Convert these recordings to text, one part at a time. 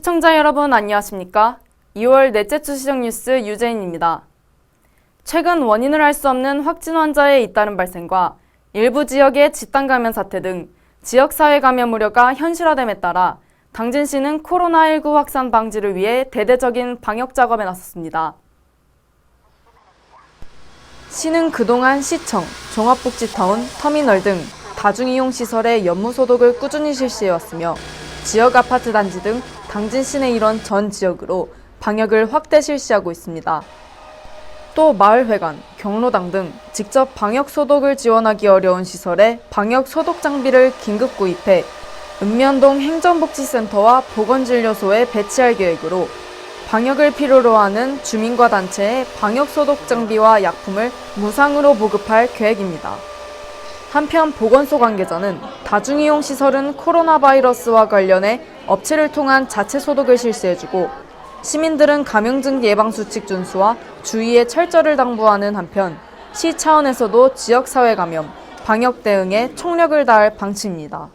시청자 여러분 안녕하십니까? 2월 넷째 주 시정 뉴스 유재인입니다. 최근 원인을 알 수 없는 확진 환자의 잇따른 발생과 일부 지역의 집단 감염 사태 등 지역사회 감염 우려가 현실화됨에 따라 당진시는 코로나19 확산 방지를 위해 대대적인 방역 작업에 나섰습니다. 시는 그동안 시청, 종합복지타운, 터미널 등 다중이용 시설의 연무소독을 꾸준히 실시해왔으며 지역 아파트 단지 등 당진 시내 일원 전 지역으로 방역을 확대 실시하고 있습니다. 또 마을회관, 경로당 등 직접 방역 소독을 지원하기 어려운 시설에 방역 소독 장비를 긴급 구입해 읍면동 행정복지센터와 보건진료소에 배치할 계획으로 방역을 필요로 하는 주민과 단체에 방역 소독 장비와 약품을 무상으로 보급할 계획입니다. 한편 보건소 관계자는 다중이용 시설은 코로나 바이러스와 관련해 업체를 통한 자체 소독을 실시해주고 시민들은 감염증 예방 수칙 준수와 주의의 철저를 당부하는 한편 시 차원에서도 지역사회 감염, 방역 대응에 총력을 다할 방침입니다.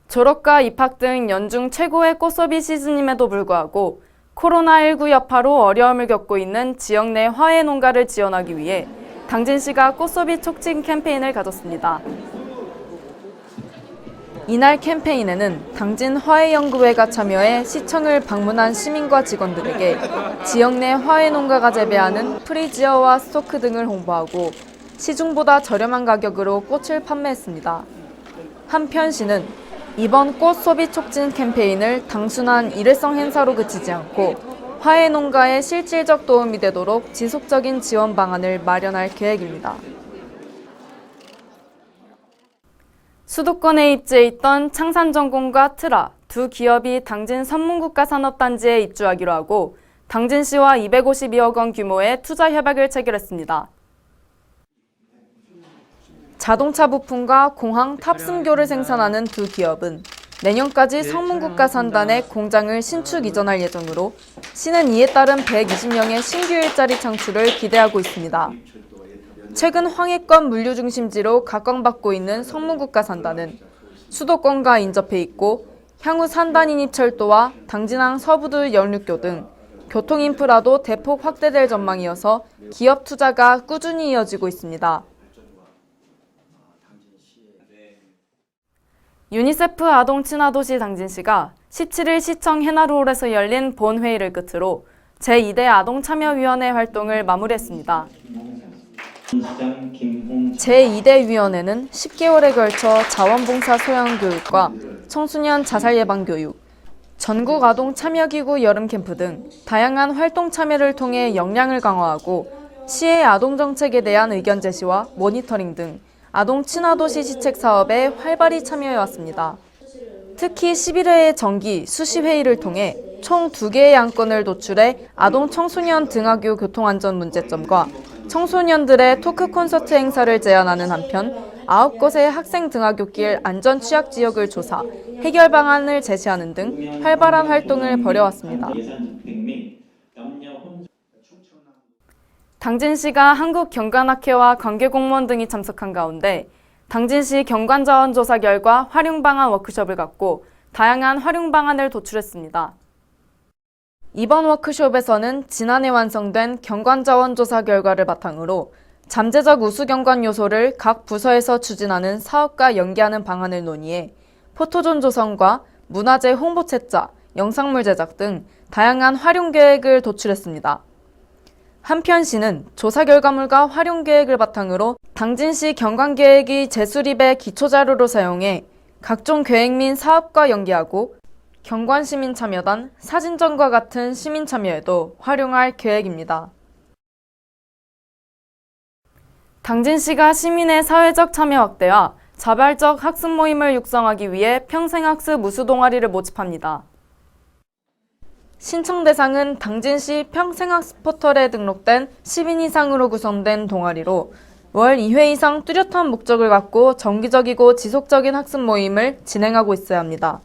졸업과 입학 등 연중 최고의 꽃소비 시즌임에도 불구하고 코로나19 여파로 어려움을 겪고 있는 지역 내 화훼 농가를 지원하기 위해 당진시가 꽃소비 촉진 캠페인을 가졌습니다. 이날 캠페인에는 당진 화훼연구회가 참여해 시청을 방문한 시민과 직원들에게 지역 내 화훼 농가가 재배하는 프리지어와 스토크 등을 홍보하고 시중보다 저렴한 가격으로 꽃을 판매했습니다. 한편 시는 이번 꽃 소비 촉진 캠페인을 단순한 일회성 행사로 그치지 않고 화훼 농가에 실질적 도움이 되도록 지속적인 지원 방안을 마련할 계획입니다. 수도권에 입지해 있던 창산전공과 트라 두 기업이 당진 선문국가산업단지에 입주하기로 하고 당진시와 252억 원 규모의 투자 협약을 체결했습니다. 자동차 부품과 공항 탑승교를 생산하는 두 기업은 내년까지 성문국가산단에 공장을 신축 이전할 예정으로 시는 이에 따른 120명의 신규 일자리 창출을 기대하고 있습니다. 최근 황해권 물류 중심지로 각광받고 있는 성문국가산단은 수도권과 인접해 있고 향후 산단 인입철도와 당진항 서부두 연륙교 등 교통 인프라도 대폭 확대될 전망이어서 기업 투자가 꾸준히 이어지고 있습니다. 유니세프 아동 친화도시 당진시가 17일 시청 해나루홀에서 열린 본회의를 끝으로 제2대 아동참여위원회 활동을 마무리했습니다. 제2대 위원회는 10개월에 걸쳐 자원봉사 소양교육과 청소년 자살 예방 교육, 전국 아동 참여기구 여름캠프 등 다양한 활동 참여를 통해 역량을 강화하고 시의 아동정책에 대한 의견 제시와 모니터링 등 아동 친화도시 시책 사업에 활발히 참여해왔습니다. 특히 11회의 정기 수시 회의를 통해 총 2개의 안건을 도출해 아동 청소년 등하교 교통안전 문제점과 청소년들의 토크 콘서트 행사를 제안하는 한편 9곳의 학생 등하굣길 안전 취약 지역을 조사, 해결 방안을 제시하는 등 활발한 활동을 벌여왔습니다. 당진시가 한국경관학회와 관계공무원 등이 참석한 가운데 당진시 경관자원조사 결과 활용방안 워크숍을 갖고 다양한 활용방안을 도출했습니다. 이번 워크숍에서는 지난해 완성된 경관자원조사 결과를 바탕으로 잠재적 우수경관 요소를 각 부서에서 추진하는 사업과 연계하는 방안을 논의해 포토존 조성과 문화재 홍보 책자, 영상물 제작 등 다양한 활용 계획을 도출했습니다. 한편 시는 조사 결과물과 활용 계획을 바탕으로 당진시 경관계획이 재수립의 기초자료로 사용해 각종 계획 및 사업과 연계하고 경관시민참여단, 사진전과 같은 시민참여에도 활용할 계획입니다. 당진시가 시민의 사회적 참여 확대와 자발적 학습 모임을 육성하기 위해 평생학습 우수 동아리를 모집합니다. 신청 대상은 당진시 평생학습 포털에 등록된 10인 이상으로 구성된 동아리로 월 2회 이상 뚜렷한 목적을 갖고 정기적이고 지속적인 학습 모임을 진행하고 있어야 합니다.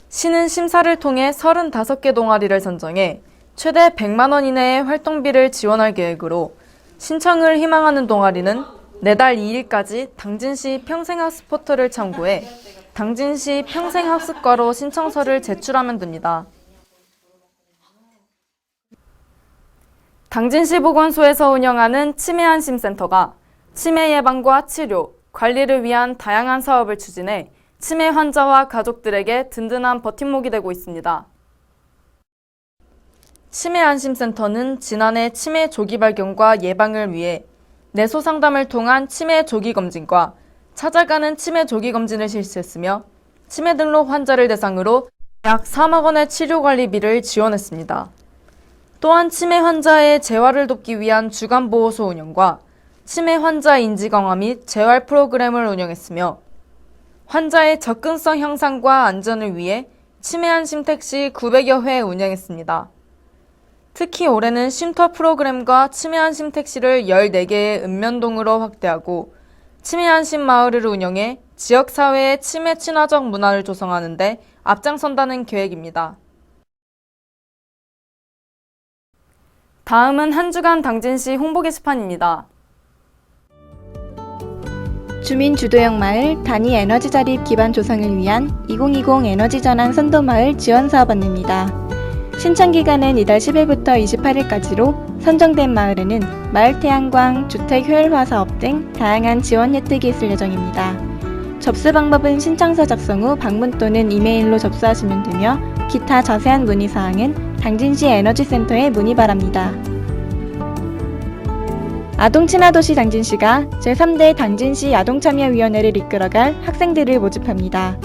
시는 심사를 통해 35개 동아리를 선정해 최대 100만 원 이내의 활동비를 지원할 계획으로 신청을 희망하는 동아리는 내달 2일까지 당진시 평생학습 포털을 참고해 당진시 평생학습과로 신청서를 제출하면 됩니다. 당진시 보건소에서 운영하는 치매안심센터가 치매 예방과 치료, 관리를 위한 다양한 사업을 추진해 치매 환자와 가족들에게 든든한 버팀목이 되고 있습니다. 치매안심센터는 지난해 치매 조기 발견과 예방을 위해 내소 상담을 통한 치매 조기 검진과 찾아가는 치매 조기 검진을 실시했으며 치매 등록 환자를 대상으로 약 3억 원의 치료 관리비를 지원했습니다. 또한 치매 환자의 재활을 돕기 위한 주간보호소 운영과 치매 환자 인지 강화 및 재활 프로그램을 운영했으며 환자의 접근성 향상과 안전을 위해 치매 안심 택시 900여 회 운영했습니다. 특히 올해는 쉼터 프로그램과 치매 안심 택시를 14개의 읍면동으로 확대하고 치매 안심 마을을 운영해 지역사회의 치매 친화적 문화를 조성하는 데 앞장선다는 계획입니다. 다음은 한 주간 당진시 홍보 게시판입니다. 주민 주도형 마을 단위 에너지 자립 기반 조성을 위한 2020 에너지 전환 선도 마을 지원 사업 안내입니다. 신청 기간은 이달 10일부터 28일까지로 선정된 마을에는 마을 태양광, 주택 효율화 사업 등 다양한 지원 혜택이 있을 예정입니다. 접수 방법은 신청서 작성 후 방문 또는 이메일로 접수하시면 되며 기타 자세한 문의 사항은 당진시 에너지센터에 문의 바랍니다. 아동 친화도시 당진시가 제3대 당진시 아동참여위원회를 이끌어갈 학생들을 모집합니다.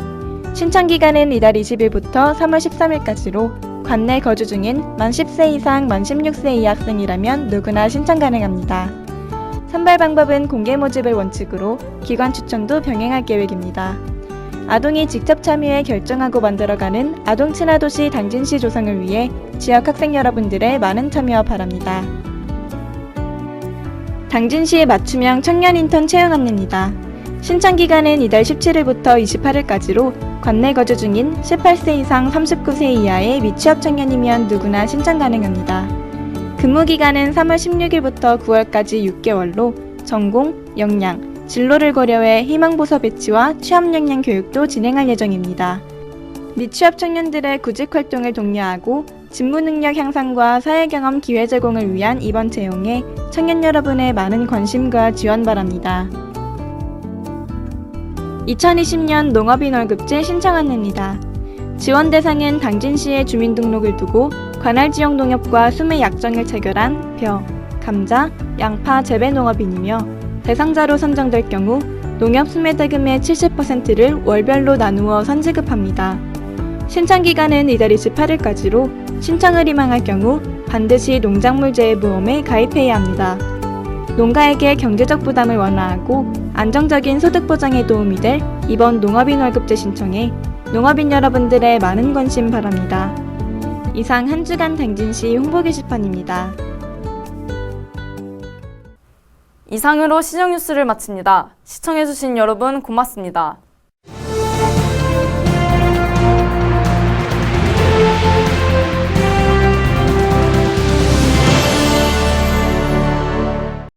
신청 기간은 이달 20일부터 3월 13일까지로 관내 거주 중인 만 10세 이상 만 16세 이하 학생이라면 누구나 신청 가능합니다. 선발 방법은 공개 모집을 원칙으로 기관 추천도 병행할 계획입니다. 아동이 직접 참여해 결정하고 만들어가는 아동 친화도시 당진시 조성을 위해 지역 학생 여러분들의 많은 참여 바랍니다. 당진시의 맞춤형 청년 인턴 채용 안내입니다. 신청 기간은 이달 17일부터 28일까지로 관내 거주 중인 18세 이상 39세 이하의 미취업 청년이면 누구나 신청 가능합니다. 근무 기간은 3월 16일부터 9월까지 6개월로 전공, 역량, 진로를 고려해 희망부서 배치와 취업 역량 교육도 진행할 예정입니다. 미취업 청년들의 구직 활동을 독려하고 직무 능력 향상과 사회경험 기회 제공을 위한 이번 채용에 청년 여러분의 많은 관심과 지원 바랍니다. 2020년 농업인 월급제 신청 안내입니다. 지원 대상은 당진시의 주민등록을 두고 관할 지역 농협과 수매 약정을 체결한 벼, 감자, 양파 재배 농업인이며 대상자로 선정될 경우 농협 수매 대금의 70%를 월별로 나누어 선지급합니다. 신청 기간은 이달 28일까지로 신청을 희망할 경우 반드시 농작물재해보험에 가입해야 합니다. 농가에게 경제적 부담을 완화하고 안정적인 소득 보장에 도움이 될 이번 농업인 월급제 신청에 농업인 여러분들의 많은 관심 바랍니다. 이상 한 주간 당진시 홍보 게시판입니다. 이상으로 시정뉴스를 마칩니다. 시청해주신 여러분 고맙습니다.